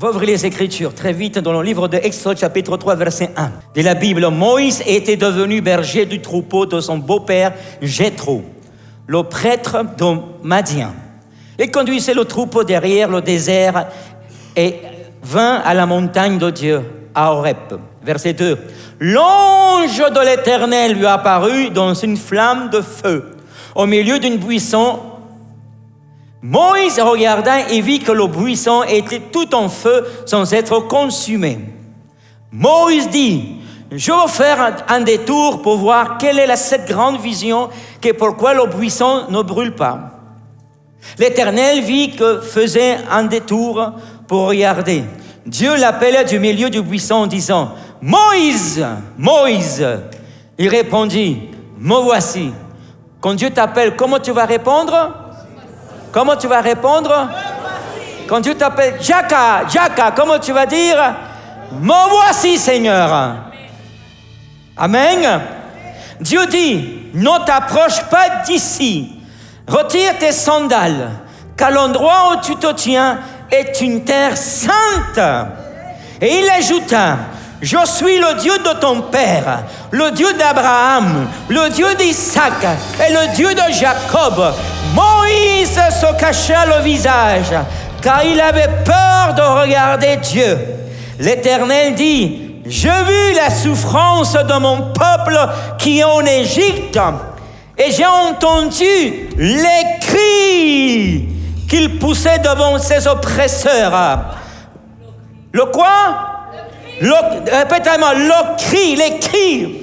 On va ouvrir les Écritures très vite dans le livre de Exode, chapitre 3, verset 1. De la Bible, Moïse était devenu berger du troupeau de son beau-père Jéthro, le prêtre de Madian. Il conduisait le troupeau derrière le désert et vint à la montagne de Dieu, à Horeb. Verset 2. L'ange de l'Éternel lui apparut dans une flamme de feu, au milieu d'une buisson. Moïse regarda et vit que le buisson était tout en feu sans être consumé. Moïse dit, je vais faire un détour pour voir quelle est cette grande vision et pourquoi le buisson ne brûle pas. L'Éternel vit que faisait un détour pour regarder. Dieu l'appela du milieu du buisson en disant, Moïse, Moïse. Il répondit, me voici. Quand Dieu t'appelle, comment tu vas répondre? Comment tu vas répondre? Quand Dieu t'appelle, Jaka, Jaka, comment tu vas dire? Me voici, Seigneur. Amen. Dieu dit, ne t'approche pas d'ici. Retire tes sandales, car l'endroit où tu te tiens est une terre sainte. Et il ajouta, je suis le Dieu de ton père, le Dieu d'Abraham, le Dieu d'Isaac et le Dieu de Jacob. Moïse se cacha le visage, car il avait peur de regarder Dieu. L'Éternel dit, j'ai vu la souffrance de mon peuple qui est en Égypte, et j'ai entendu les cris qu'il poussait devant ses oppresseurs. Le quoi? Répétez-moi, les cris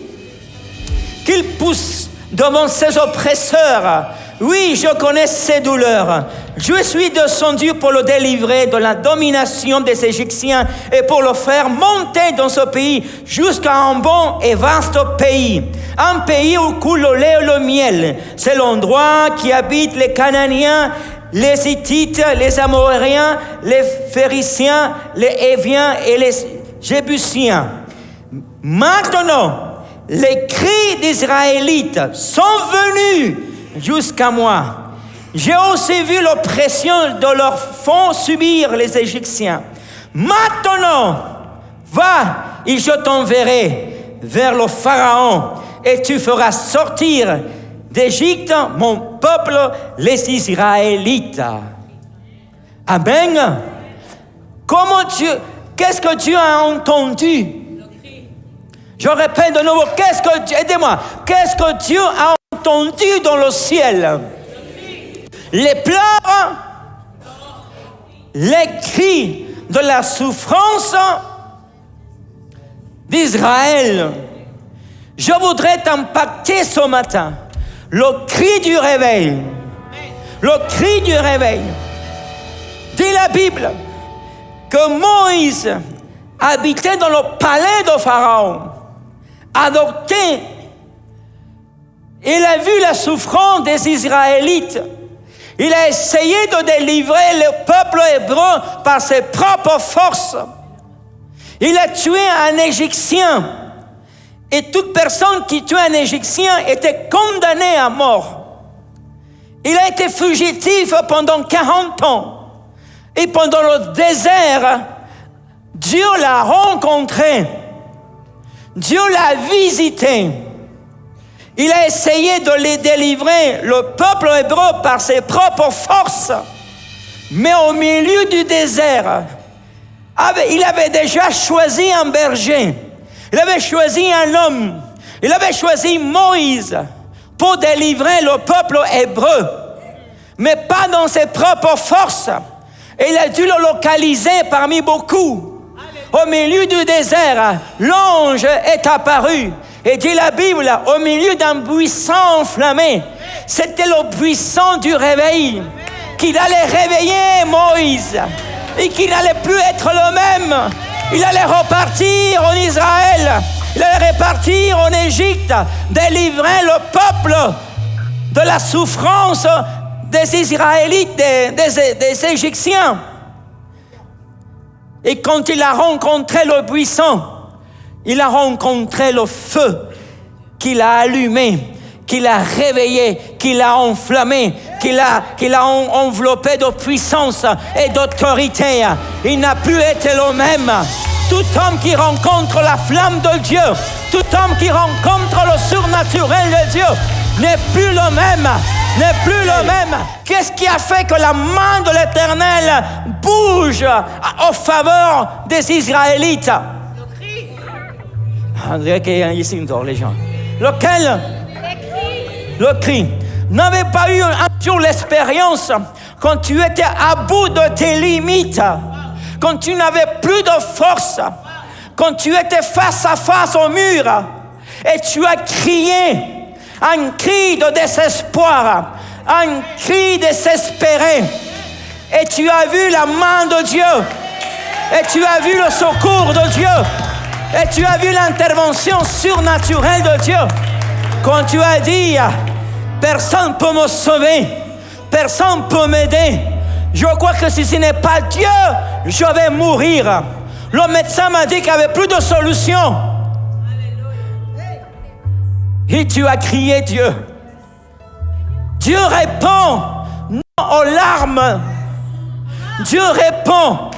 qu'il pousse devant ses oppresseurs. Oui, je connais ses douleurs. Je suis descendu pour le délivrer de la domination des Égyptiens et pour le faire monter dans ce pays jusqu'à un bon et vaste pays. Un pays où coule le lait et le miel. C'est l'endroit qui habitent les Cananéens, les Hittites, les Amoréens, les Phéréciens, les Héviens et les Jébusiens. Maintenant, les cris d'Israélites sont venus jusqu'à moi. J'ai aussi vu l'oppression de leurs font subir les Égyptiens. Maintenant, va et je t'enverrai vers le Pharaon et tu feras sortir d'Égypte mon peuple, les Israélites. Amen. Qu'est-ce que Dieu a entendu? Je répète de nouveau, aidez-moi, qu'est-ce que Dieu a entendu dans le ciel? Les pleurs, les cris de la souffrance d'Israël. Je voudrais t'impacter ce matin. Le cri du réveil. Le cri du réveil. Dit la Bible que Moïse habitait dans le palais de Pharaon, adopté. Il a vu la souffrance des Israélites. Il a essayé de délivrer le peuple hébreu par ses propres forces. Il a tué un Égyptien. Et toute personne qui tue un Égyptien était condamnée à mort. Il a été fugitif pendant 40 ans. Et pendant le désert, Dieu l'a rencontré. Dieu l'a visité. Il a essayé de les délivrer, le peuple hébreu, par ses propres forces. Mais au milieu du désert, il avait déjà choisi un berger. Il avait choisi un homme. Il avait choisi Moïse pour délivrer le peuple hébreu. Mais pas dans ses propres forces. Et il a dû le localiser parmi beaucoup. Au milieu du désert, l'ange est apparu. Et dit la Bible, au milieu d'un buisson enflammé, c'était le buisson du réveil, qu'il allait réveiller Moïse, et qu'il n'allait plus être le même. Il allait repartir en Israël, il allait repartir en Égypte, délivrer le peuple de la souffrance des Israélites, des Égyptiens. Et quand il a rencontré le buisson, il a rencontré le feu qu'il a allumé, qu'il a réveillé, qu'il a enflammé, qu'il a enveloppé de puissance et d'autorité. Il n'a plus été le même. Tout homme qui rencontre la flamme de Dieu, tout homme qui rencontre le surnaturel de Dieu, n'est plus le même. N'est plus le même. Qu'est-ce qui a fait que la main de l'Éternel bouge en faveur des Israélites? Le cri. On dirait qu'il y a ici une les gens. Lequel? Le cri. N'avais pas eu un jour l'expérience quand tu étais à bout de tes limites, quand tu n'avais plus de force, quand tu étais face à face au mur et tu as crié un cri de désespoir, un cri désespéré, et tu as vu la main de Dieu, et tu as vu le secours de Dieu, et tu as vu l'intervention surnaturelle de Dieu. Quand tu as dit, personne ne peut me sauver, personne ne peut m'aider, je crois que si ce n'est pas Dieu, je vais mourir. Le médecin m'a dit qu'il n'y avait plus de solution. Et tu as crié Dieu. Dieu répond non aux larmes. Dieu répond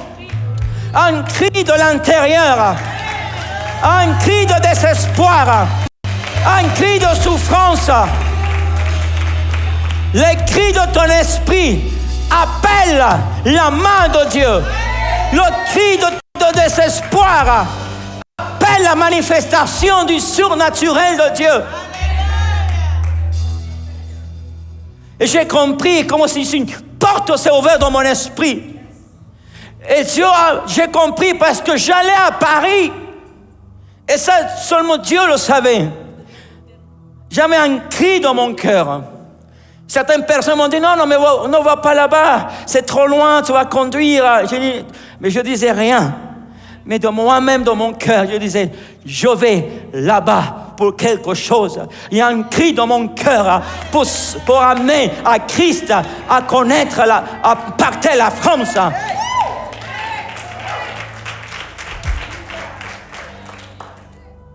à un cri de l'intérieur, à un cri de désespoir, à un cri de souffrance. Les cris de ton esprit appellent la main de Dieu. Le cri de désespoir appelle la manifestation du surnaturel de Dieu. Et j'ai compris comment si une porte s'est ouverte dans mon esprit. Et j'ai compris parce que j'allais à Paris. Et ça, seulement Dieu le savait. J'avais un cri dans mon cœur. Certaines personnes m'ont dit, non, mais ne va pas là-bas. C'est trop loin, tu vas conduire. Mais je disais rien. Mais de moi-même, dans mon cœur, je disais, je vais là-bas pour quelque chose. Il y a un cri dans mon cœur pour amener à Christ à connaître, à partager la France.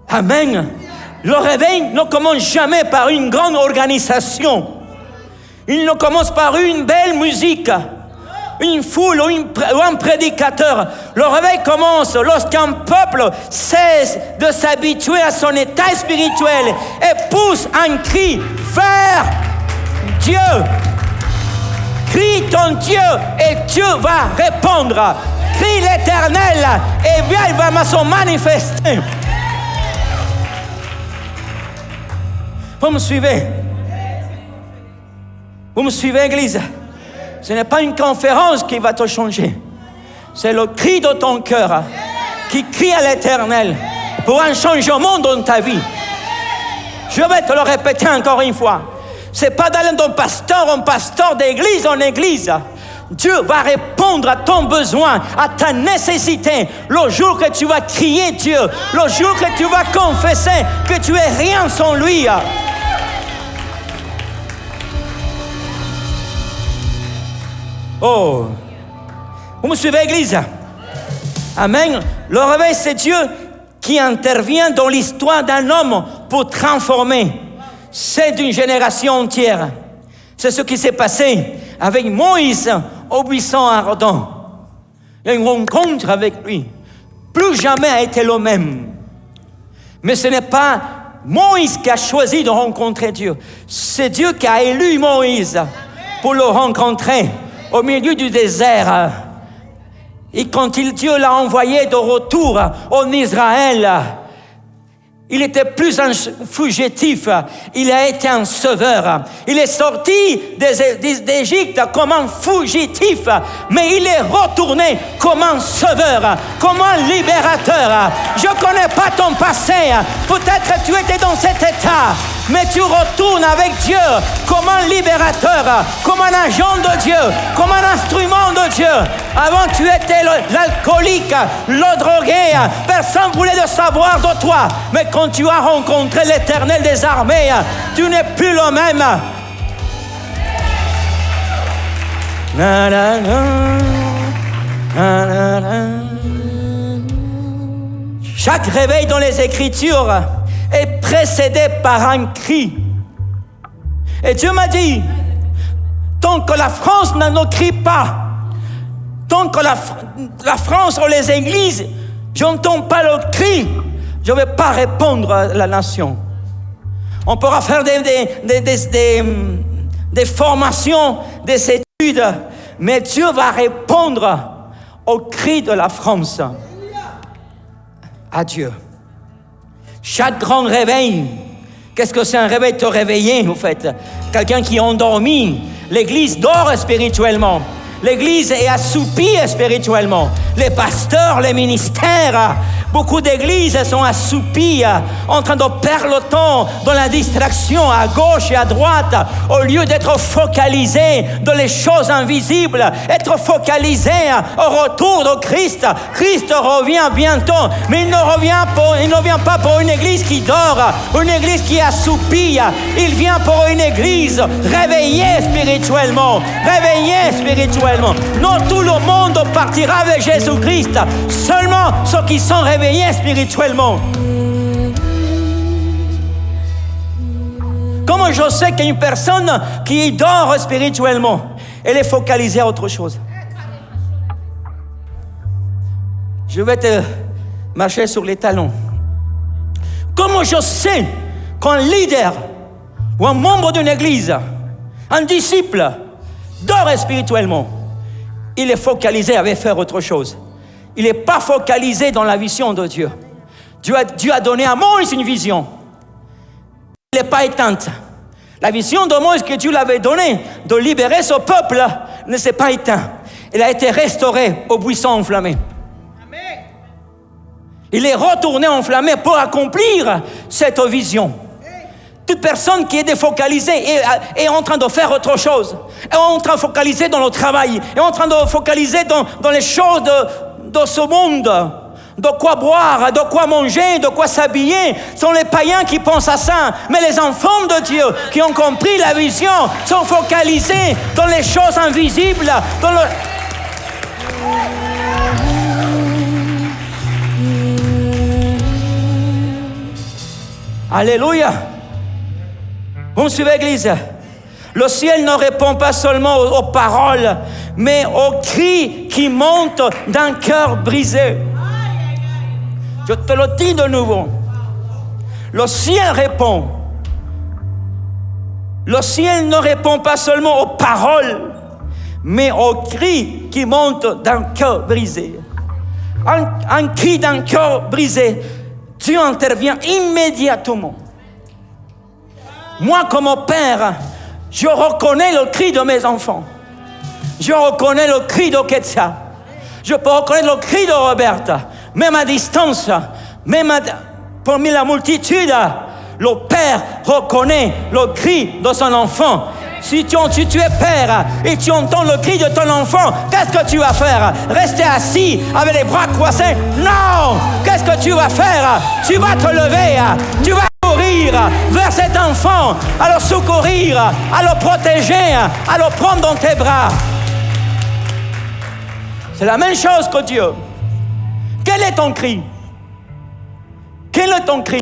Amen. Le réveil ne commence jamais par une grande organisation. Il ne commence par une belle musique, une foule ou un prédicateur. Le réveil commence lorsqu'un peuple cesse de s'habituer à son état spirituel et pousse un cri vers Dieu. Crie ton Dieu et Dieu va répondre. Crie l'Éternel et bien il va se manifester. Vous me suivez? Vous me suivez, Église? Ce n'est pas une conférence qui va te changer. C'est le cri de ton cœur qui crie à l'Éternel pour un changement dans ta vie. Je vais te le répéter encore une fois. Ce n'est pas d'aller d'un pasteur en pasteur, d'église en église. Dieu va répondre à ton besoin, à ta nécessité. Le jour que tu vas crier Dieu, le jour que tu vas confesser que tu es rien sans lui. Oh, vous me suivez, Église? Amen. Le réveil, c'est Dieu qui intervient dans l'histoire d'un homme pour transformer. C'est d'une génération entière. C'est ce qui s'est passé avec Moïse au buisson ardent. Il y a une rencontre avec lui. Plus jamais a été le même. Mais ce n'est pas Moïse qui a choisi de rencontrer Dieu. C'est Dieu qui a élu Moïse pour le rencontrer au milieu du désert. Et quand Dieu l'a envoyé de retour en Israël, il était plus un fugitif, il a été un sauveur. Il est sorti d'Égypte comme un fugitif, mais il est retourné comme un sauveur, comme un libérateur. Je ne connais pas ton passé, peut-être que tu étais dans cet état, mais tu retournes avec Dieu comme un libérateur, comme un agent de Dieu, comme un instrument de Dieu. Avant, tu étais l'alcoolique, le drogué, personne ne voulait le savoir de toi, mais quand tu as rencontré l'Éternel des armées, tu n'es plus le même. Na, na, na, na, na, na. Chaque réveil dans les Écritures est précédé par un cri. Et Dieu m'a dit, tant que la France ne crie pas, tant que la France ou les églises, j'entends pas le cri, je ne vais pas répondre à la nation. On pourra faire des formations, des études, mais Dieu va répondre au cri de la France. À Dieu. Chaque grand réveil, qu'est-ce que c'est un réveil? Te réveiller, en fait. Quelqu'un qui est endormi. L'église dort spirituellement. L'église est assoupie spirituellement. Les pasteurs, les ministères, beaucoup d'églises sont assoupies, en train de perdre le temps dans la distraction à gauche et à droite, au lieu d'être focalisés dans les choses invisibles, être focalisés au retour de Christ. Christ revient bientôt, mais il ne vient pas pour une église qui dort, une église qui est assoupie. Il vient pour une église réveillée spirituellement, Non, tout le monde partira avec Jésus-Christ. Seulement ceux qui sont réveillés spirituellement. Comment je sais qu'une personne qui dort spirituellement, elle est focalisée à autre chose? Je vais te marcher sur les talons. Comment je sais qu'un leader ou un membre d'une église, un disciple, dort spirituellement? Il est focalisé à faire autre chose. Il n'est pas focalisé dans la vision de Dieu. Dieu a donné à Moïse une vision. Elle n'est pas éteinte. La vision de Moïse que Dieu l'avait donnée, de libérer ce peuple, ne s'est pas éteinte. Elle a été restaurée au buisson enflammé. Amen. Il est retourné enflammé pour accomplir cette vision. Toute personne qui est défocalisée est en train de faire autre chose, est en train de focaliser dans le travail, est en train de focaliser dans les choses de ce monde, de quoi boire, de quoi manger, de quoi s'habiller. Ce sont les païens qui pensent à ça, mais les enfants de Dieu qui ont compris la vision sont focalisés dans les choses invisibles, dans le... Alléluia. Vous me suivez, Église? Le ciel ne répond pas seulement aux paroles, mais aux cris qui montent d'un cœur brisé. Je te le dis de nouveau. Le ciel répond. Le ciel ne répond pas seulement aux paroles, mais aux cris qui montent d'un cœur brisé. Un cri d'un cœur brisé, Dieu intervient immédiatement. Moi, comme père, je reconnais le cri de mes enfants. Je reconnais le cri de Ketsia. Je peux reconnaître le cri de Roberta. Même à distance, parmi la multitude, le père reconnaît le cri de son enfant. Si tu es père et tu entends le cri de ton enfant, qu'est-ce que tu vas faire? Rester assis avec les bras croisés? Non! Qu'est-ce que tu vas faire? Tu vas te lever, tu vas courir vers cet enfant, à le secourir, à le protéger, à le prendre dans tes bras. C'est la même chose que Dieu. Quel est ton cri? Quel est ton cri?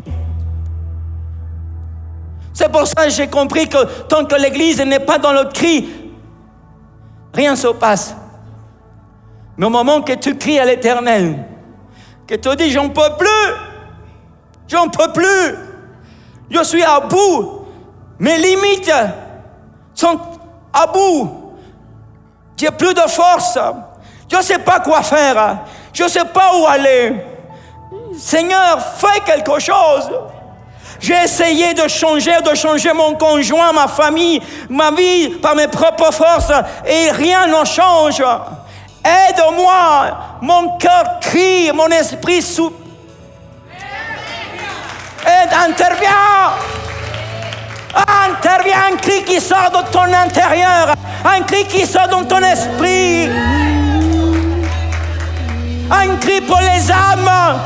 C'est pour ça que j'ai compris que tant que l'Église n'est pas dans le cri, rien ne se passe. Mais au moment que tu cries à l'Éternel, que tu dis, j'en peux plus, je suis à bout, mes limites sont à bout, j'ai plus de force, je ne sais pas quoi faire, je ne sais pas où aller. Seigneur, fais quelque chose. J'ai essayé de changer mon conjoint, ma famille, ma vie par mes propres forces et rien ne change. Aide-moi, mon cœur crie, mon esprit souffle. Interviens, un cri qui sort de ton intérieur, un cri qui sort de ton esprit, un cri pour les âmes.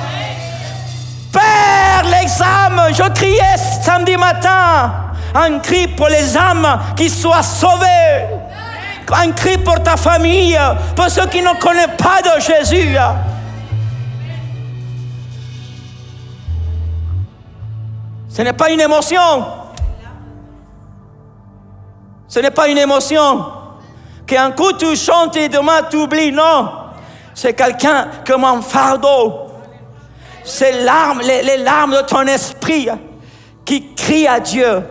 Père, les âmes, je criais samedi matin, un cri pour les âmes qui soient sauvées, un cri pour ta famille, pour ceux qui ne connaissent pas de Jésus. Ce n'est pas une émotion. Ce n'est pas une émotion. qu'un coup tu chantes et demain tu oublies. Non, c'est quelqu'un comme un fardeau. C'est les larmes de ton esprit qui crient à Dieu.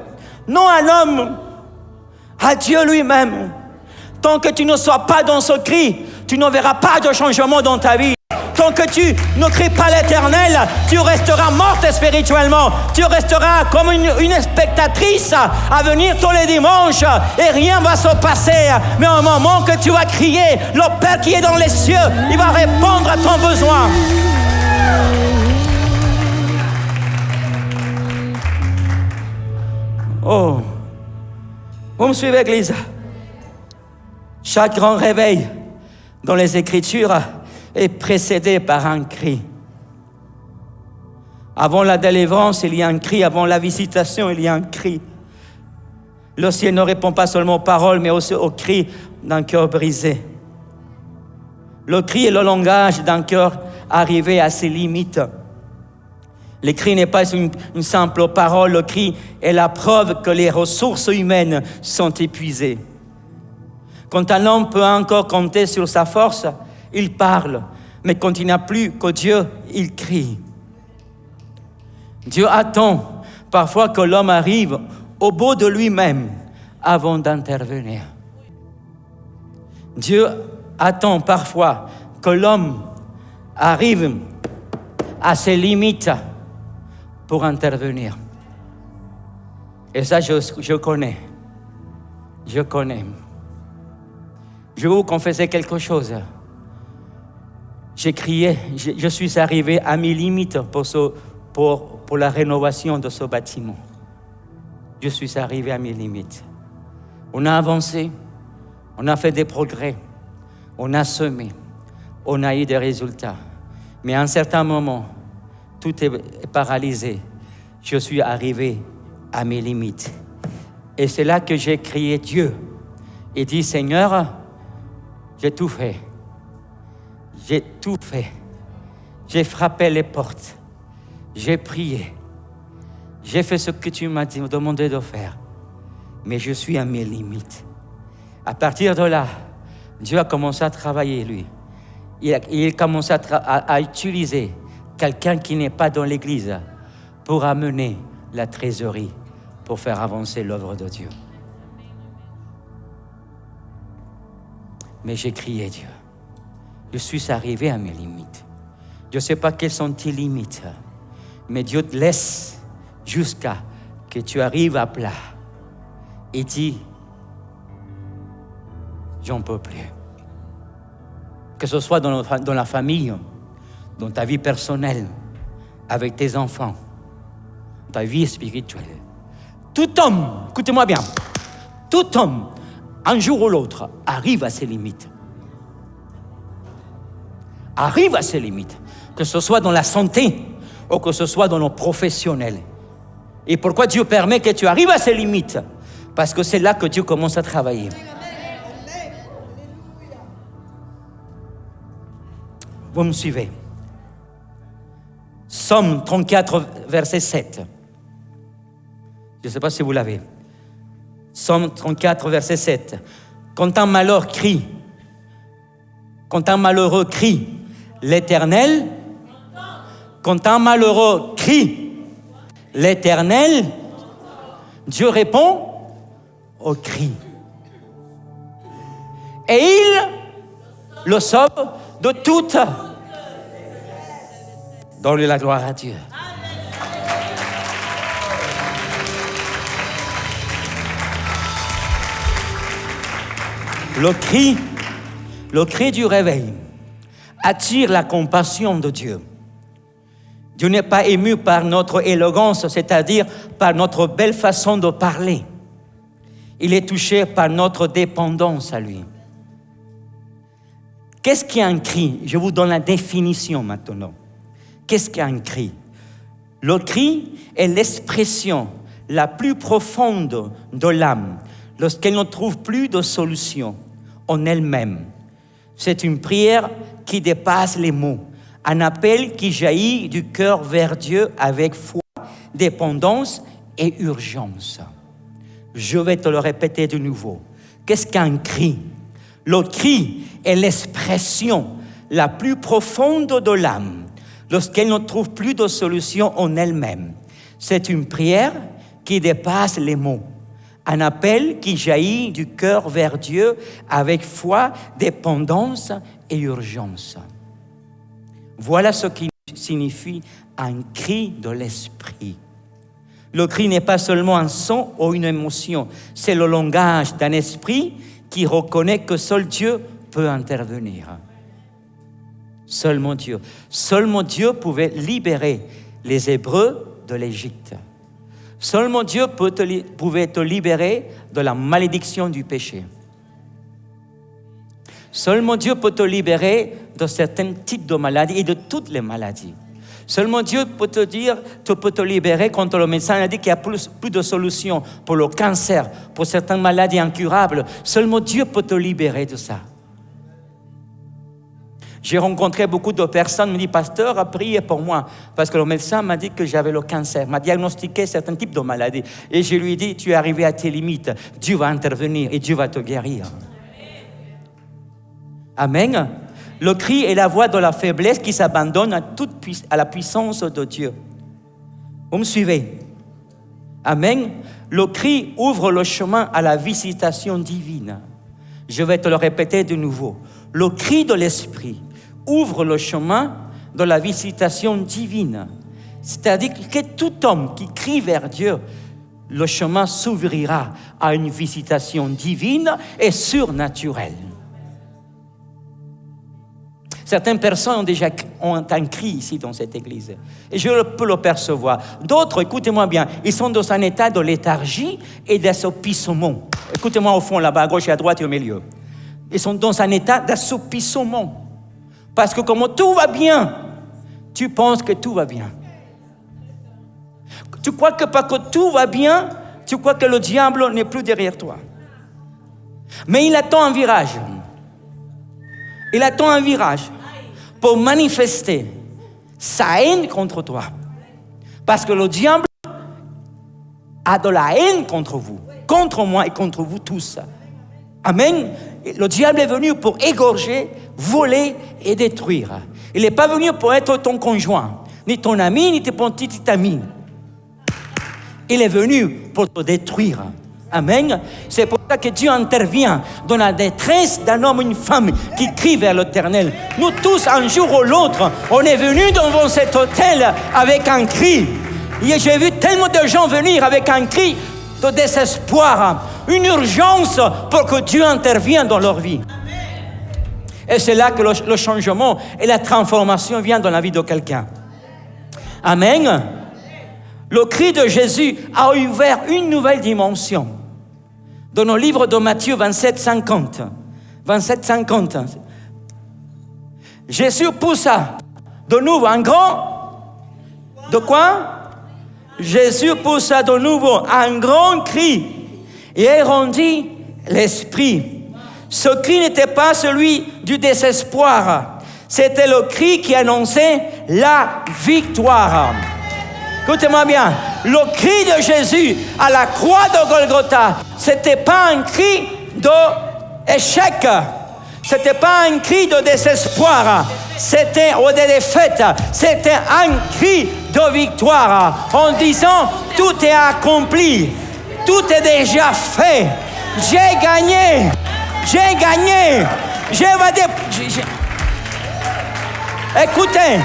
Non à l'homme, à Dieu lui-même. Tant que tu ne sois pas dans ce cri, tu ne verras pas de changement dans ta vie. Tant que tu ne cries pas l'Éternel, tu resteras morte spirituellement. Tu resteras comme une spectatrice à venir tous les dimanches et rien va se passer. Mais au moment que tu vas crier, le Père qui est dans les cieux, il va répondre à ton besoin. Oh, vous me suivez, Église? Chaque grand réveil dans les Écritures est précédé par un cri. Avant la délivrance, il y a un cri. Avant la visitation, il y a un cri. Le ciel ne répond pas seulement aux paroles, mais aussi au cri d'un cœur brisé. Le cri est le langage d'un cœur arrivé à ses limites. Le cri n'est pas une simple parole. Le cri est la preuve que les ressources humaines sont épuisées. Quand un homme peut encore compter sur sa force, il parle. Mais quand il n'a plus que Dieu, il crie. Dieu attend parfois que l'homme arrive au bout de lui-même avant d'intervenir. Dieu attend parfois que l'homme arrive à ses limites pour intervenir. Et ça, je connais. Je connais. Je vais vous confesser quelque chose. J'ai crié, je suis arrivé à mes limites pour la rénovation de ce bâtiment. Je suis arrivé à mes limites. On a avancé, on a fait des progrès, on a semé, on a eu des résultats. Mais à un certain moment, tout est paralysé. Je suis arrivé à mes limites. Et c'est là que j'ai crié Dieu et dit, Seigneur, j'ai tout fait. J'ai tout fait. J'ai frappé les portes. J'ai prié. J'ai fait ce que tu m'as demandé de faire. Mais je suis à mes limites. À partir de là, Dieu a commencé à travailler, lui. Il a commencé à utiliser quelqu'un qui n'est pas dans l'église pour amener la trésorerie, pour faire avancer l'œuvre de Dieu. Mais j'ai crié Dieu. Je suis arrivé à mes limites. Je ne sais pas quelles sont tes limites, mais Dieu te laisse jusqu'à que tu arrives à plat et dit, j'en peux plus. Que ce soit dans la famille, dans ta vie personnelle, avec tes enfants, ta vie spirituelle. Tout homme, écoutez-moi bien, tout homme, un jour ou l'autre, arrive à ses limites. Arrive à ses limites, que ce soit dans la santé ou que ce soit dans le professionnel. Et pourquoi Dieu permet que tu arrives à ces limites? Parce que c'est là que Dieu commence à travailler. Vous me suivez? Psaume 34, verset 7. Je ne sais pas si vous l'avez. Psaume 34, verset 7. Quand un malheur crie, quand un malheureux crie, l'Éternel, quand un malheureux crie, l'Éternel, Dieu répond au cri. Et il le sauve de toute. Donne la gloire à Dieu. Le cri du réveil attire la compassion de Dieu. Dieu n'est pas ému par notre élégance, c'est-à-dire par notre belle façon de parler. Il est touché par notre dépendance à lui. Qu'est-ce qu'un cri? Je vous donne la définition maintenant. Qu'est-ce qu'un cri? Le cri est l'expression la plus profonde de l'âme lorsqu'elle ne trouve plus de solution en elle-même. C'est une prière qui dépasse les mots, un appel qui jaillit du cœur vers Dieu avec foi, dépendance et urgence. Je vais te le répéter de nouveau. Qu'est-ce qu'un cri? Le cri est l'expression la plus profonde de l'âme lorsqu'elle ne trouve plus de solution en elle-même. C'est une prière qui dépasse les mots, un appel qui jaillit du cœur vers Dieu avec foi, dépendance et urgence. Voilà ce qui signifie un cri de l'esprit. Le cri n'est pas seulement un son ou une émotion, c'est le langage d'un esprit qui reconnaît que seul Dieu peut intervenir. Seulement Dieu pouvait libérer les Hébreux de l'Égypte. Seulement Dieu pouvait te libérer de la malédiction du péché. Seulement Dieu peut te libérer de certains types de maladies et de toutes les maladies. Seulement Dieu peut te libérer quand le médecin a dit qu'il n'y a plus de solution pour le cancer, pour certaines maladies incurables. Seulement Dieu peut te libérer de ça. J'ai rencontré beaucoup de personnes qui me disent « Pasteur, priez pour moi » parce que le médecin m'a dit que j'avais le cancer, m'a diagnostiqué certains types de maladies. Et je lui ai dit « Tu es arrivé à tes limites, Dieu va intervenir et Dieu va te guérir. » Amen. Le cri est la voix de la faiblesse qui s'abandonne à la puissance de Dieu. Vous me suivez? Amen. Le cri ouvre le chemin à la visitation divine. Je vais te le répéter de nouveau. Le cri de l'esprit ouvre le chemin de la visitation divine. C'est-à-dire que tout homme qui crie vers Dieu, le chemin s'ouvrira à une visitation divine et surnaturelle. Certaines personnes ont un cri ici dans cette église. Et je peux le percevoir. D'autres, écoutez-moi bien, ils sont dans un état de léthargie et d'assoupissement. Écoutez-moi au fond, là-bas, à gauche et à droite et au milieu. Ils sont dans un état d'assoupissement. Parce que comme tout va bien, tu penses que tout va bien. Tu crois que parce que tout va bien, tu crois que le diable n'est plus derrière toi. Mais il attend un virage. Il attend un virage pour manifester sa haine contre toi. Parce que le diable a de la haine contre vous, contre moi et contre vous tous. Amen. Le diable est venu pour égorger, voler et détruire. Il n'est pas venu pour être ton conjoint, ni ton ami, ni ton petit ami. Il est venu pour te détruire. Amen. C'est pour ça que Dieu intervient dans la détresse d'un homme ou une femme qui crie vers l'Éternel. Nous tous, un jour ou l'autre, on est venus devant cet hôtel avec un cri. Et j'ai vu tellement de gens venir avec un cri de désespoir, une urgence pour que Dieu intervienne dans leur vie. Et c'est là que le changement et la transformation viennent dans la vie de quelqu'un. Amen. Le cri de Jésus a ouvert une nouvelle dimension. Dans le livre de Matthieu 27-50. 27-50. Jésus poussa de nouveau un grand... De quoi? Jésus poussa de nouveau un grand cri et rendit l'esprit. Ce cri n'était pas celui du désespoir. C'était le cri qui annonçait la victoire. Écoutez-moi bien, le cri de Jésus à la croix de Golgotha, c'était pas un cri d'échec, c'était pas un cri de désespoir, c'était ou de défaite, c'était un cri de victoire en disant tout est accompli, tout est déjà fait, j'ai gagné, Écoutez.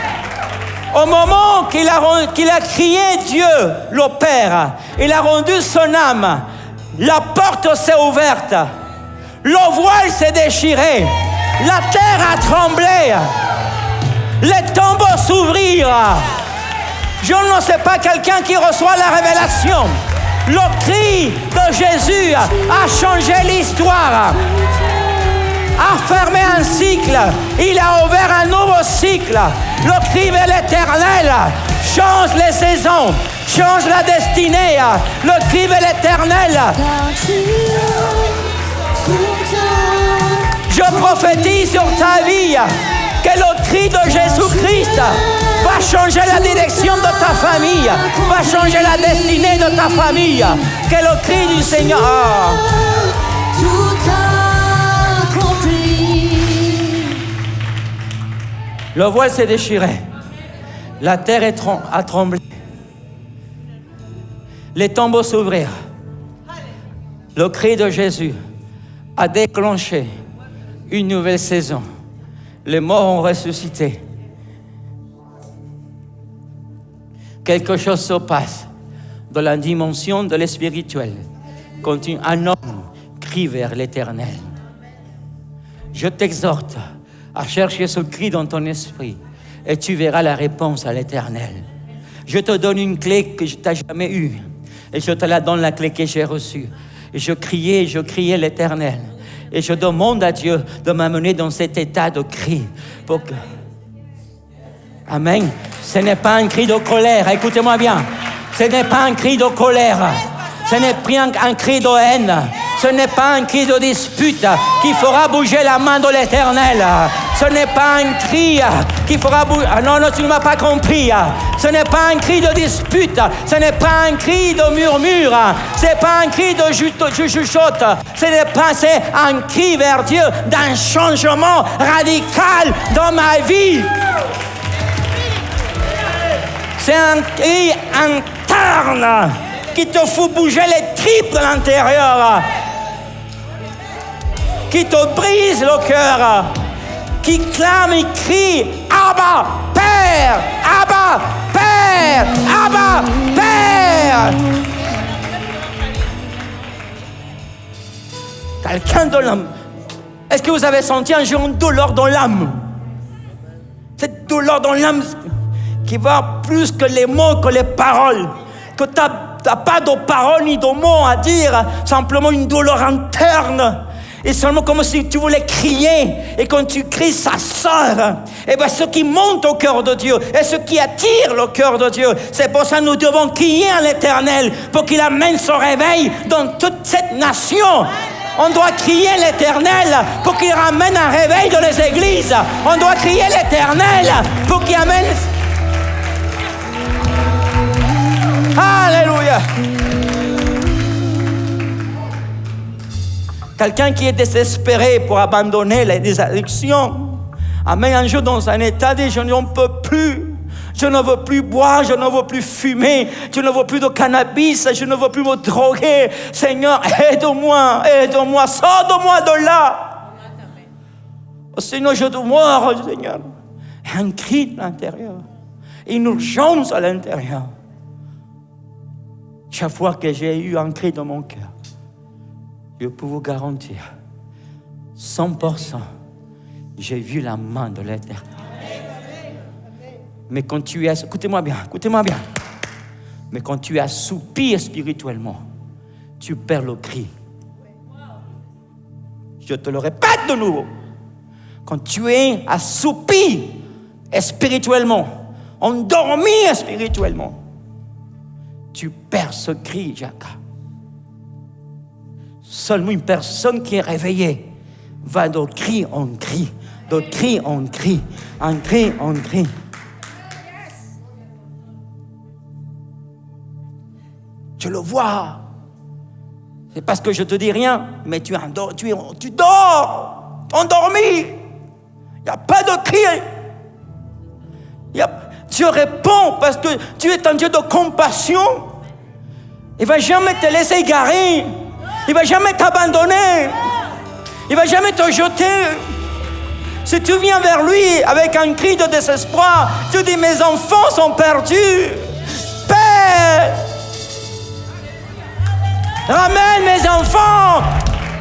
Au moment qu'il a crié Dieu, le Père, il a rendu son âme. La porte s'est ouverte. Le voile s'est déchiré. La terre a tremblé. Les tombeaux s'ouvrirent. Je ne sais pas quelqu'un qui reçoit la révélation. Le cri de Jésus a changé l'histoire. A fermé un cycle, il a ouvert un nouveau cycle. Le cri vers l'Éternel change les saisons, change la destinée. Le cri vers l'Éternel. Je prophétise sur ta vie que le cri de Jésus-Christ va changer la direction de ta famille, va changer la destinée de ta famille. Que le cri du Seigneur... Tout accompli. Le voile s'est déchiré. La terre a tremblé. Les tombeaux s'ouvrirent. Le cri de Jésus a déclenché une nouvelle saison. Les morts ont ressuscité. Quelque chose se passe dans la dimension de l'espirituel. Quand un homme crie vers l'Éternel. Je t'exhorte à chercher ce cri dans ton esprit et tu verras la réponse à l'Éternel. Je te donne une clé que tu n'as jamais eue et je te la donne, la clé que j'ai reçue. Et je criais l'Éternel et je demande à Dieu de m'amener dans cet état de cri pour que... Amen. Ce n'est pas un cri de colère, écoutez-moi bien. Ce n'est pas un cri de colère. Ce n'est pas un cri de haine. Ce n'est pas un cri de dispute qui fera bouger la main de l'Éternel. Ce n'est pas un cri qui fera bouger... Ah non, tu ne m'as pas compris. Ce n'est pas un cri de dispute. Ce n'est pas un cri de murmure. Ce n'est pas un cri de chuchote. C'est un cri vers Dieu d'un changement radical dans ma vie. C'est un cri interne qui te fout bouger les tripes de l'intérieur, qui te brise le cœur, qui clame et crie Abba, Père, Abba, Père, Abba, Père. Quelqu'un de l'âme. Est-ce que vous avez senti un jour une douleur dans l'âme? Cette douleur dans l'âme qui va plus que les mots, que les paroles, que tu n'as pas de paroles ni de mots à dire, simplement une douleur interne, et seulement comme si tu voulais crier, et quand tu cries, ça sort. Et bien ce qui monte au cœur de Dieu, et ce qui attire le cœur de Dieu, c'est pour ça que nous devons crier à l'Éternel, pour qu'il amène son réveil dans toute cette nation. On doit crier l'Éternel pour qu'il ramène un réveil dans les églises. On doit crier l'Éternel pour qu'il amène... Alléluia. Quelqu'un qui est désespéré pour abandonner les addictions, amène un jour dans un état de je n'en peux plus. Je ne veux plus boire, je ne veux plus fumer, je ne veux plus de cannabis, je ne veux plus me droguer. Seigneur, aide-moi, aide-moi, sors-moi de là. Oh, Seigneur, je dois mourir, Seigneur. Un cri de l'intérieur, une urgence à l'intérieur. Chaque fois que j'ai eu un cri dans mon cœur, je peux vous garantir, 100%, j'ai vu la main de l'Éternel. Mais quand tu es, écoutez-moi bien, mais quand tu es assoupi spirituellement, tu perds le cri. Je te le répète de nouveau. Quand tu es assoupi spirituellement, endormi spirituellement, tu perds ce cri, Jacques. Seulement une personne qui est réveillée va de cri en cri, de cri en cri, en cri en cri. Je le vois. C'est parce que je te dis rien, mais tu dors, endormi. Il n'y a pas de cri. Dieu répond parce que Dieu est un Dieu de compassion. Il ne va jamais te laisser égarer. Il ne va jamais t'abandonner. Il ne va jamais te jeter. Si tu viens vers lui avec un cri de désespoir, tu dis mes enfants sont perdus. Père, ramène mes enfants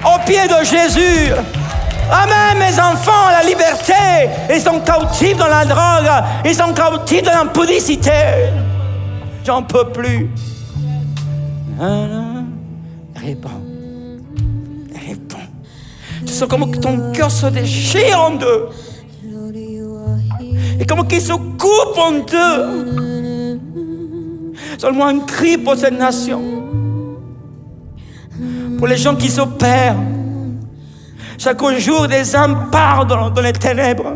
au pied de Jésus. Ramène mes enfants à la liberté. Ils sont cautifs dans la drogue. Ils sont cautifs dans l'impudicité. J'en peux plus. Réponds. Tu sens comme ton cœur se déchire en deux. Et comme qu'il se coupe en deux. Seulement un cri pour cette nation. Pour les gens qui se perdent. Chaque jour, des âmes partent dans les ténèbres.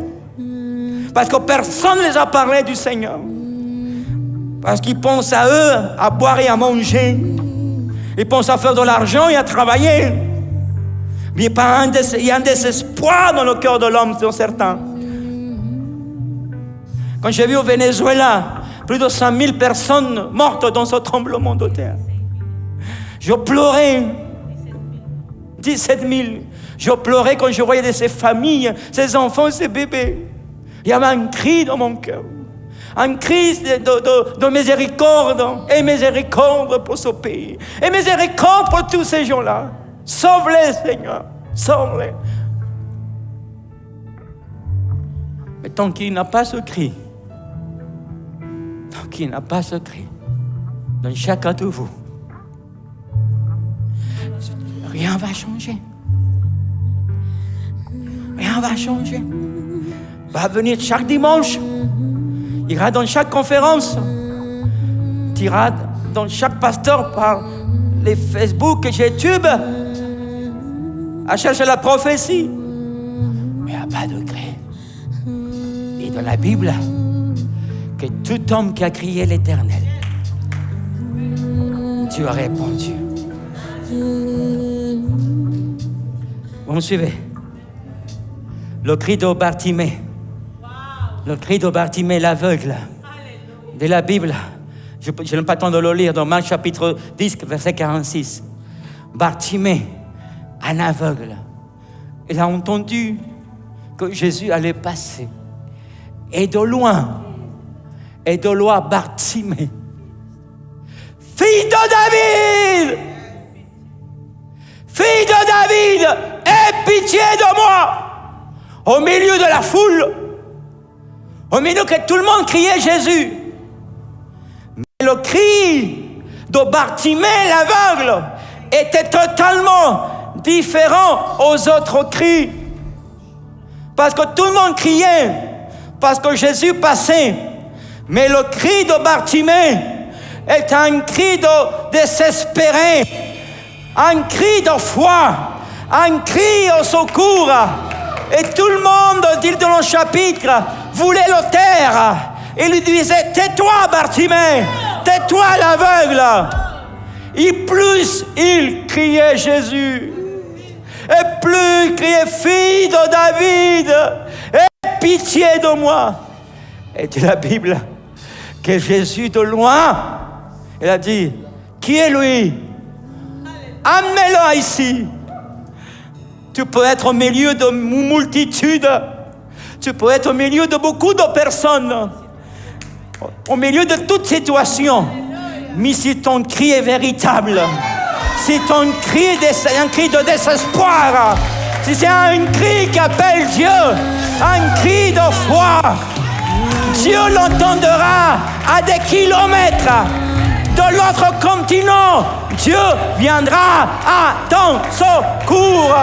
Parce que personne ne les a parlé du Seigneur. Parce qu'ils pensent à eux, à boire et à manger. Ils pensent à faire de l'argent et à travailler. Mais il y a un désespoir dans le cœur de l'homme, sur certains. Quand j'ai vu au Venezuela, plus de 100 000 personnes mortes dans ce tremblement de terre. Je pleurais. 17 000. Je pleurais quand je voyais ces familles, ces enfants, ces bébés. Il y avait un cri dans mon cœur. Un cri de miséricorde et miséricorde pour ce pays. Et miséricorde pour tous ces gens-là. Sauve-les, Seigneur. Sauve-les. Mais tant qu'il n'a pas ce cri, dans chacun de vous, rien ne va changer. Rien ne va changer. Va venir chaque dimanche. Ira dans chaque conférence. Ira dans chaque pasteur par les Facebook et YouTube. À chercher la prophétie. Mais il n'y a pas de cri. Et dans la Bible, que tout homme qui a crié l'Éternel, Dieu a répondu. Vous me suivez? Le cri de Bartimée. Le cri de Bartimée, l'aveugle. De la Bible. Je n'ai pas le temps de le lire. Dans Marc chapitre 10, verset 46. Bartimée, un aveugle. Il a entendu que Jésus allait passer. Et de loin, Bartimée, fille de David, aie pitié de moi. Au milieu de la foule, au milieu que tout le monde criait Jésus. Mais le cri de Bartimée, l'aveugle, était totalement différent aux autres cris. Parce que tout le monde criait, parce que Jésus passait. Mais le cri de Bartimée est un cri de désespéré, un cri de foi, un cri au secours. Et tout le monde, dit dans le chapitre, voulait le taire. Il lui disait, tais-toi Bartimée, tais-toi l'aveugle. Et plus il criait Jésus, et plus il criait, fille de David, aie pitié de moi. Et de la Bible, que Jésus de loin, il a dit, qui est lui? Amenez-le ici. Tu peux être au milieu de multitudes. Tu peux être au milieu de beaucoup de personnes. Au milieu de toute situation. Mais si ton cri est véritable, si ton cri est un cri de désespoir, si c'est un cri qui appelle Dieu, un cri de foi, Dieu l'entendra à des kilomètres. De l'autre continent, Dieu viendra à ton secours.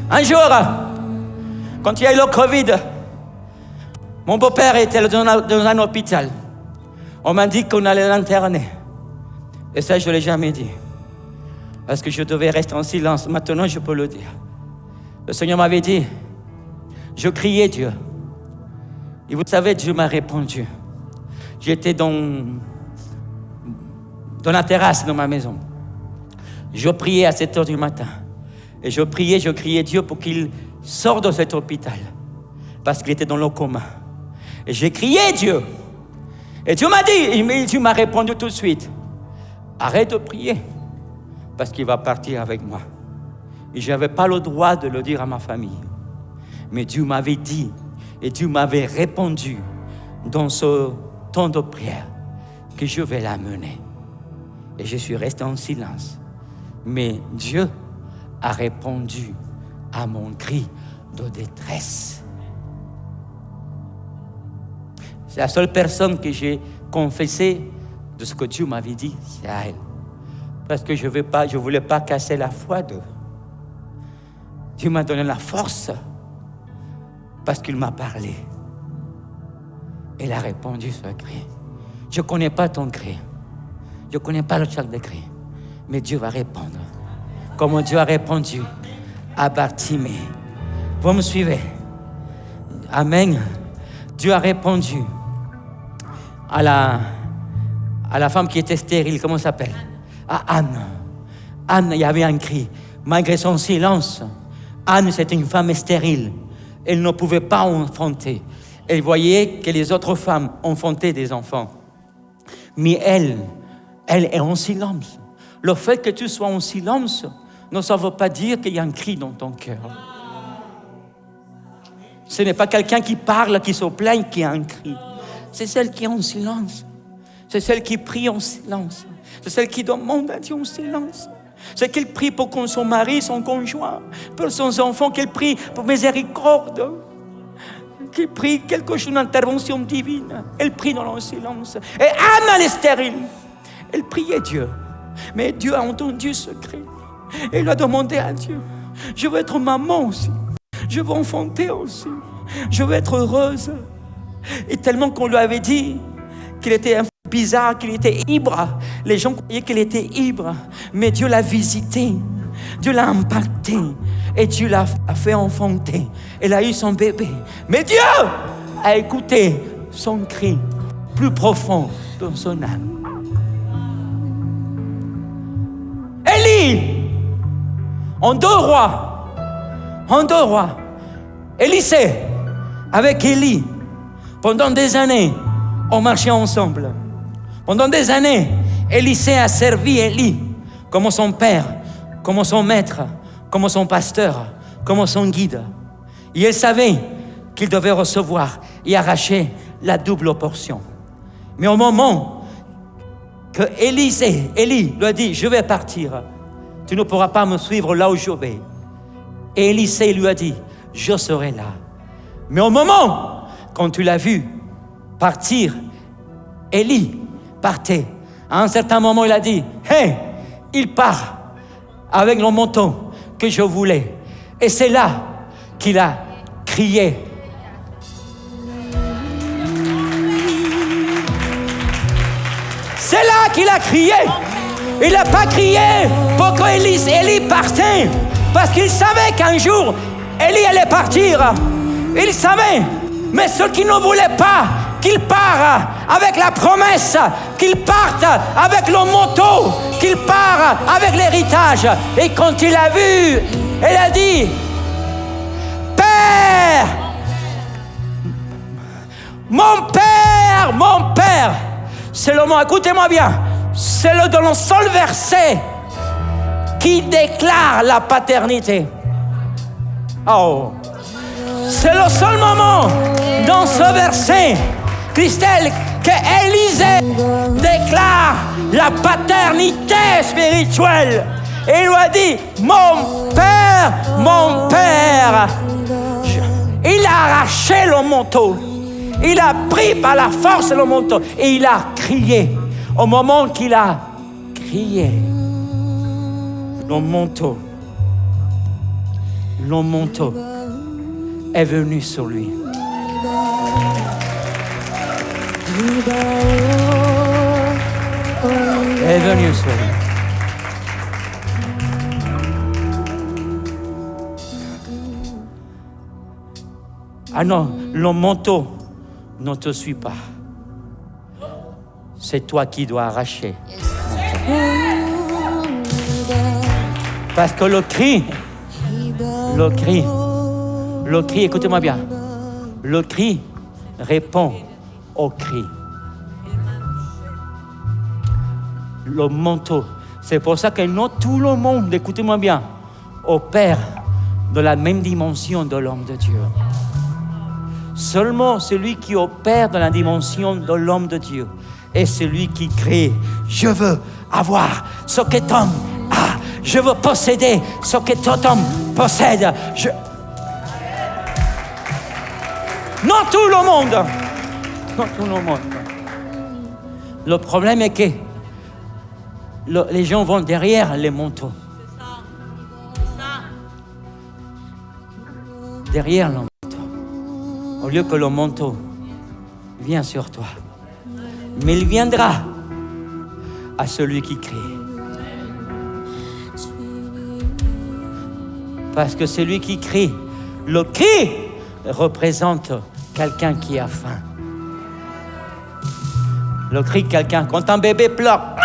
Un jour, quand il y a eu le Covid, mon beau-père était dans un hôpital. On m'a dit qu'on allait l'interner. Et ça, je ne l'ai jamais dit. Parce que je devais rester en silence. Maintenant, je peux le dire. Le Seigneur m'avait dit, je criais Dieu. Et vous savez, Dieu m'a répondu. J'étais dans la terrasse de ma maison. Je priais à 7h du matin. Et je criais Dieu pour qu'il sorte de cet hôpital. Parce qu'il était dans le coma. Et j'ai crié Dieu. Et Dieu m'a dit, Dieu m'a répondu tout de suite. Arrête de prier. Parce qu'il va partir avec moi. Et je n'avais pas le droit de le dire à ma famille. Mais Dieu m'avait dit, et Dieu m'avait répondu dans ce temps de prière que je vais l'amener. Et je suis resté en silence. Mais Dieu a répondu à mon cri de détresse. C'est la seule personne que j'ai confessé de ce que Dieu m'avait dit, c'est à elle. Parce que je ne voulais pas casser la foi d'eux. Dieu m'a donné la force parce qu'il m'a parlé. Il a répondu sur le cri. Je ne connais pas ton cri. Je ne connais pas le chant de cri. Mais Dieu va répondre. Comme Dieu a répondu à Bartimée. Vous me suivez? Amen. Dieu a répondu à la femme qui était stérile. Comment ça s'appelle? À Anne. Anne, il y avait un cri. Malgré son silence, Anne, c'était une femme stérile. Elle ne pouvait pas enfanter. Elle voyait que les autres femmes enfantaient des enfants. Mais elle est en silence. Le fait que tu sois en silence, ça ne veut pas dire qu'il y a un cri dans ton cœur. Ce n'est pas quelqu'un qui parle, qui se plaint, qui a un cri. C'est celle qui est en silence. C'est celle qui prie en silence. C'est celle qui demande à Dieu en silence. C'est qu'elle prie pour son mari, son conjoint, pour ses enfants, qu'elle prie pour miséricorde, qu'elle prie quelque chose d'intervention divine. Elle prie dans le silence. Et Anne, elle est stérile. Elle priait Dieu. Mais Dieu a entendu ce cri. Et il a demandé à Dieu, je veux être maman aussi. Je veux enfanter aussi. Je veux être heureuse. Et tellement qu'on lui avait dit qu'il était un peu bizarre, qu'il était ivre. Les gens croyaient qu'il était ivre. Mais Dieu l'a visité. Dieu l'a impacté. Et Dieu l'a fait enfanter. Elle a eu son bébé. Mais Dieu a écouté son cri plus profond dans son âme. Élie, en 2 Rois, Élisée, avec Élie, pendant des années, ont marché ensemble. Pendant des années, Élisée a servi Élie comme son père, comme son maître, comme son pasteur, comme son guide. Et il savait qu'il devait recevoir et arracher la double portion. Mais au moment que Élie lui a dit, je vais partir, tu ne pourras pas me suivre là où je vais. Et Élisée lui a dit, je serai là. Mais au moment, quand tu l'as vu partir, Élie partait. À un certain moment, il a dit, hey, il part avec le manteau que je voulais. Et c'est là qu'il a crié. C'est là qu'il a crié. Il n'a pas crié pour que Élie partait. Parce qu'il savait qu'un jour, Élie allait partir. Il savait. Mais ceux qui ne voulaient pas qu'il parte avec la promesse, qu'il parte avec le manteau, qu'il parte avec l'héritage. Et quand il a vu, il a dit, Père, mon Père, c'est le mot, écoutez-moi bien, c'est dans le seul verset qui déclare la paternité. Oh, c'est le seul moment dans ce verset, Christelle, que Élisée déclare la paternité spirituelle. Et il lui a dit, mon Père. Il a arraché le manteau. Il a pris par la force le manteau. Et il a crié. Au moment qu'il a crié, le manteau est venu sur lui. Est venu sur lui. Ah non, le manteau ne te suit pas. C'est toi qui dois arracher. Parce que le cri, écoutez-moi bien, le cri répond au cri. Le manteau, c'est pour ça que non tout le monde, écoutez-moi bien, opère dans la même dimension de l'homme de Dieu. Seulement celui qui opère dans la dimension de l'homme de Dieu est celui qui crie, je veux avoir ce que ton homme a, je veux posséder ce que ton homme possède. Non tout le monde. Non tout le monde. Le problème est que les gens vont derrière les manteaux. Derrière le manteau. Au lieu que le manteau vienne sur toi. Mais il viendra à celui qui crie. Parce que celui qui crie, le cri représente quelqu'un qui a faim. Le cri de quelqu'un, quand un bébé pleure,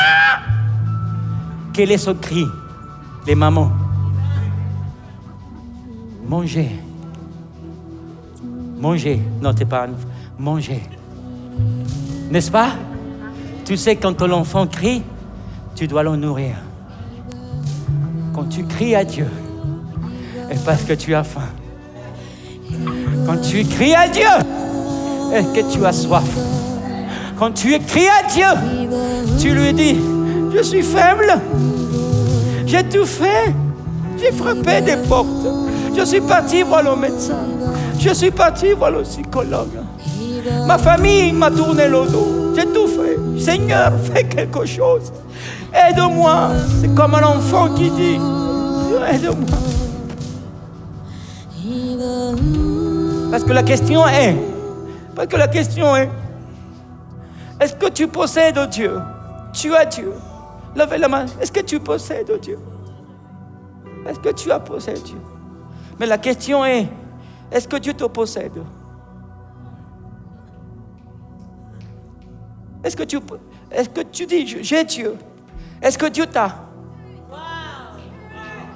quel est ce cri? Les mamans. Manger. Manger. Non, t'es pas... Manger. N'est-ce pas? Tu sais, quand ton enfant crie, tu dois le nourrir. Quand tu cries à Dieu, et parce que tu as faim. Quand tu cries à Dieu, et que tu as soif. Quand tu cries à Dieu, tu lui dis, je suis faible, j'ai tout fait, j'ai frappé des portes, je suis parti voir le médecin, je suis parti voir le psychologue. Ma famille m'a tourné le dos, j'ai tout fait. Seigneur, fais quelque chose. Aide-moi. C'est comme un enfant qui dit, aide-moi. Parce que la question est, est-ce que tu possèdes Dieu? Tu as Dieu. Levez la main. Est-ce que tu possèdes Dieu? Est-ce que tu as possédé Dieu? Mais la question est, est-ce que Dieu te possède? Est-ce que tu dis, j'ai Dieu? Est-ce que Dieu t'a?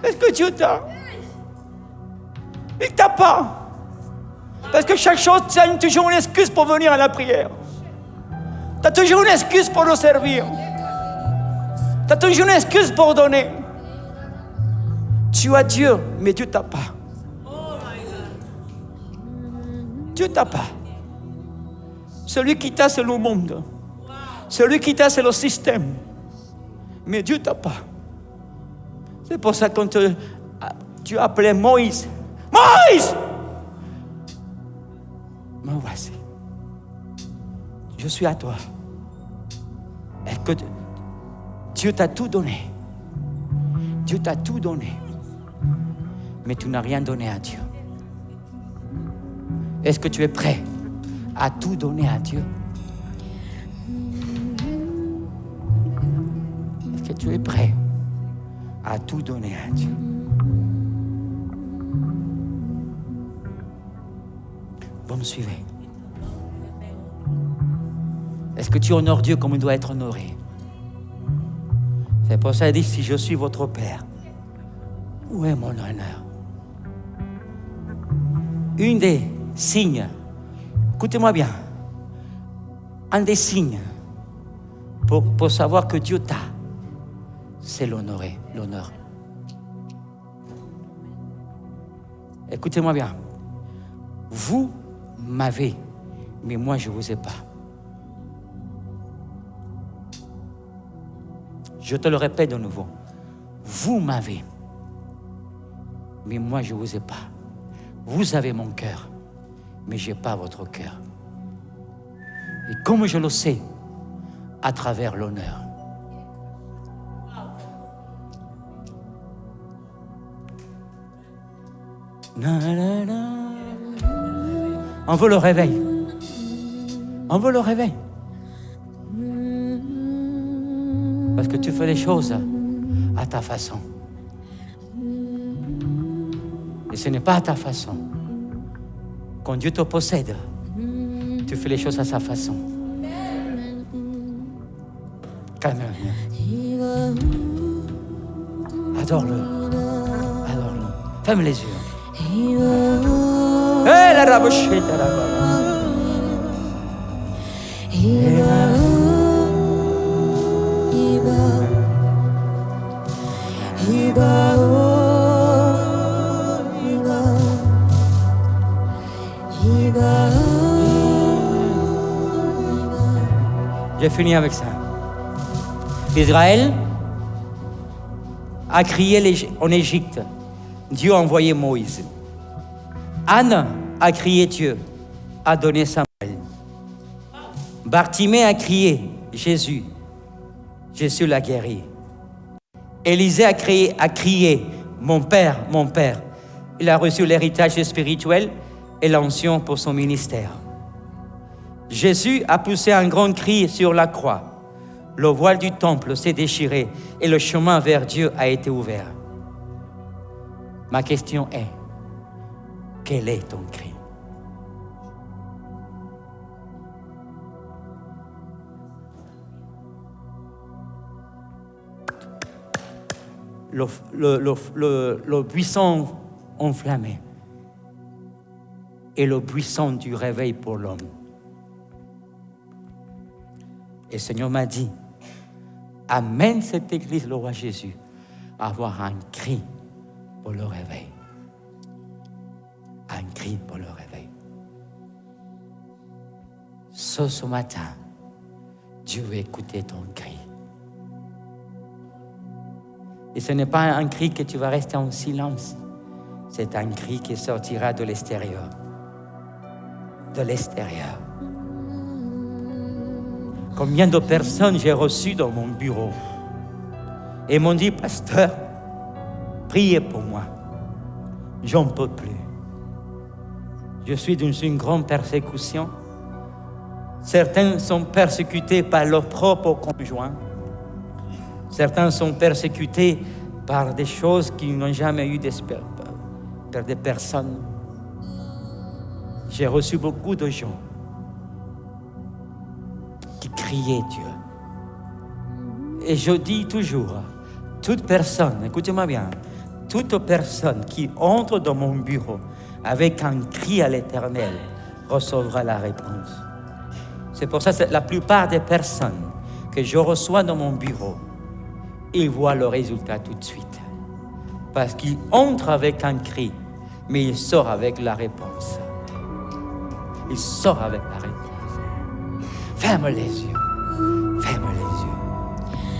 Est-ce que Dieu t'a? Il t'a pas. Parce que chaque chose, tu as toujours une excuse pour venir à la prière. Tu as toujours une excuse pour le servir. Tu as toujours une excuse pour donner. Tu as Dieu, mais Dieu t'a pas. Dieu t'a pas. Celui qui t'a, c'est le monde. Celui qui t'a, c'est le système. Mais Dieu t'a pas. C'est pour ça que quand tu appelais Moïse, Moïse! Me voici. Je suis à toi. Et que Dieu t'a tout donné. Dieu t'a tout donné. Mais tu n'as rien donné à Dieu. Est-ce que tu es prêt à tout donner à Dieu? Est-ce que tu es prêt à tout donner à Dieu? Vous me suivez? Est-ce que tu honores Dieu comme il doit être honoré? C'est pour ça qu'il dit, si je suis votre Père, où est mon honneur? Un des signes, écoutez-moi bien, un des signes pour savoir que Dieu t'a, c'est l'honorer, l'honneur. Écoutez-moi bien, vous m'avez, mais moi je ne vous ai pas. Je te le répète de nouveau. Vous m'avez, mais moi je ne vous ai pas. Vous avez mon cœur, mais je n'ai pas votre cœur. Et comme je le sais, à travers l'honneur. On veut le réveil. On veut le réveil. Parce que tu fais les choses à ta façon. Et ce n'est pas à ta façon. Quand Dieu te possède, tu fais les choses à sa façon. Calme-le. Adore-le. Adore-le. Ferme les yeux. La rabochette à la bas. J'ai fini avec ça. Israël a crié en Égypte. Dieu a envoyé Moïse. Anne a crié Dieu, a donné Samuel. Bartimée a crié Jésus. Jésus l'a guéri. Élisée a crié mon Père, mon Père. Il a reçu l'héritage spirituel et l'onction pour son ministère. Jésus a poussé un grand cri sur la croix. Le voile du temple s'est déchiré et le chemin vers Dieu a été ouvert. Ma question est, quel est ton cri? Le buisson enflammé. est le buisson du réveil pour l'homme. Et le Seigneur m'a dit, amène cette église, le roi Jésus, à avoir un cri pour le réveil. Un cri pour le réveil. Ce matin, Dieu veut écouter ton cri. Et ce n'est pas un cri que tu vas rester en silence. C'est un cri qui sortira de l'extérieur. De l'extérieur. Combien de personnes j'ai reçues dans mon bureau et m'ont dit, pasteur, priez pour moi. J'en peux plus. Je suis dans une grande persécution. Certains sont persécutés par leur propre conjoint. Certains sont persécutés par des choses qu'ils n'ont jamais eu d'espérance, par des personnes. J'ai reçu beaucoup de gens qui criaient Dieu. Et je dis toujours, toute personne, écoutez-moi bien, toute personne qui entre dans mon bureau avec un cri à l'Éternel recevra la réponse. C'est pour ça que la plupart des personnes que je reçois dans mon bureau, ils voient le résultat tout de suite. Parce qu'ils entrent avec un cri, mais ils sortent avec la réponse. Ils sortent avec la réponse. Ferme les yeux. Ferme les yeux.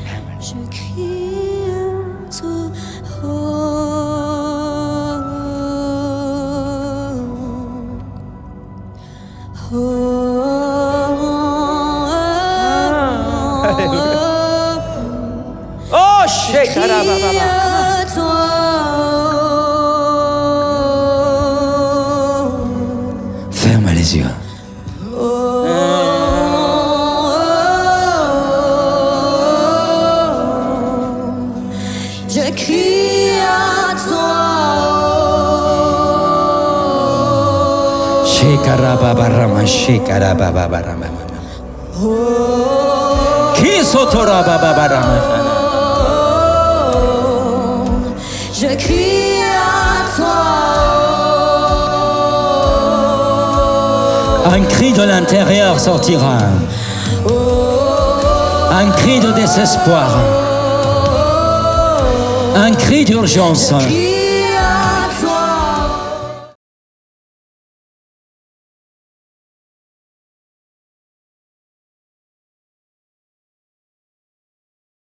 Ferme les yeux. Je crie à toi. Oh, Shekarababa. Ferme les yeux. Je crie à toi. Shekarababarama, shekarababarama. Kisotorababarama. Je crie à toi. Un cri de l'intérieur sortira. Un cri de désespoir. Un cri d'urgence.